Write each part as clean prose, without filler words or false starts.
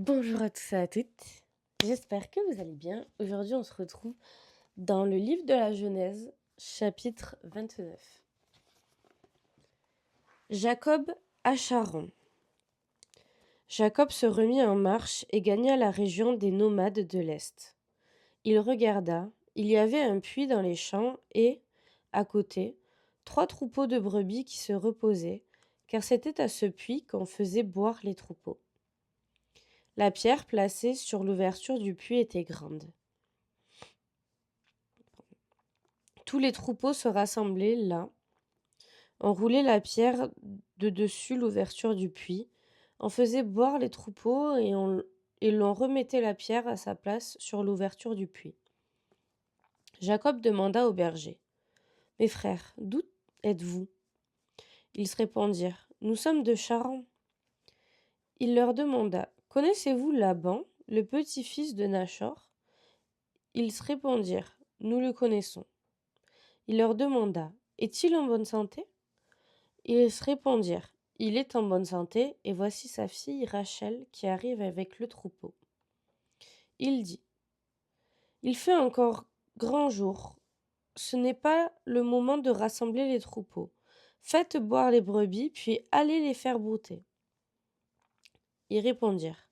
Bonjour à tous et à toutes, j'espère que vous allez bien. Aujourd'hui, on se retrouve dans le livre de la Genèse, chapitre 29. Jacob à Charan. Jacob se remit en marche et gagna la région des nomades de l'Est. Il regarda, il y avait un puits dans les champs et, à côté, 3 troupeaux de brebis qui se reposaient, car c'était à ce puits qu'on faisait boire les troupeaux. La pierre placée sur l'ouverture du puits était grande. Tous les troupeaux se rassemblaient là. On roulait la pierre de dessus l'ouverture du puits, on faisait boire les troupeaux et l'on remettait la pierre à sa place sur l'ouverture du puits. Jacob demanda au berger: Mes frères, d'où êtes-vous? Ils se répondirent: Nous sommes de Charan. Il leur demanda: Connaissez-vous Laban, le petit-fils de Nachor? Ils se répondirent: Nous le connaissons. Il leur demanda: Est-il en bonne santé? Ils se répondirent: Il est en bonne santé, et voici sa fille Rachel qui arrive avec le troupeau. Il dit: Il fait encore grand jour. Ce n'est pas le moment de rassembler les troupeaux. Faites boire les brebis, puis allez les faire brouter. Ils répondirent: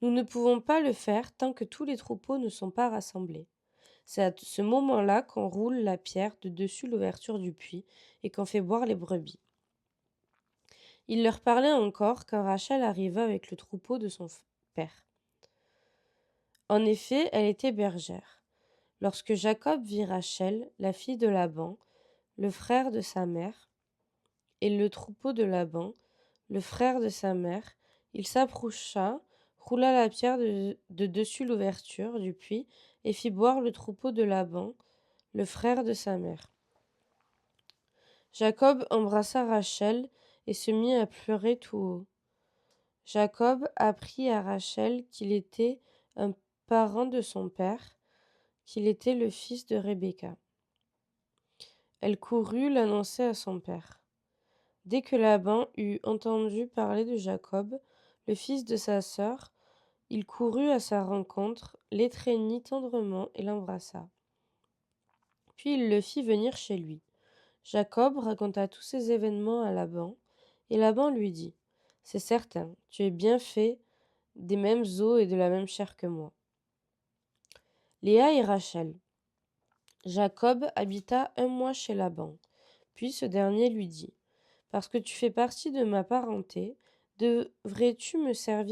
Nous ne pouvons pas le faire tant que tous les troupeaux ne sont pas rassemblés. C'est à ce moment-là qu'on roule la pierre de dessus l'ouverture du puits et qu'on fait boire les brebis. Il leur parlait encore quand Rachel arriva avec le troupeau de son père. En effet, elle était bergère. Lorsque Jacob vit Rachel, la fille de Laban, le frère de sa mère, et le troupeau de Laban, le frère de sa mère, il s'approcha, roula la pierre de dessus l'ouverture du puits et fit boire le troupeau de Laban, le frère de sa mère. Jacob embrassa Rachel et se mit à pleurer tout haut. Jacob apprit à Rachel qu'il était un parent de son père, qu'il était le fils de Rebecca. Elle courut l'annoncer à son père. Dès que Laban eut entendu parler de Jacob, le fils de sa sœur, il courut à sa rencontre, l'étreignit tendrement et l'embrassa. Puis il le fit venir chez lui. Jacob raconta tous ces événements à Laban, et Laban lui dit: C'est certain, tu es bien fait des mêmes os et de la même chair que moi. Léa et Rachel. Jacob habita 1 mois chez Laban. Puis ce dernier lui dit: Parce que tu fais partie de ma parenté, devrais-tu me servir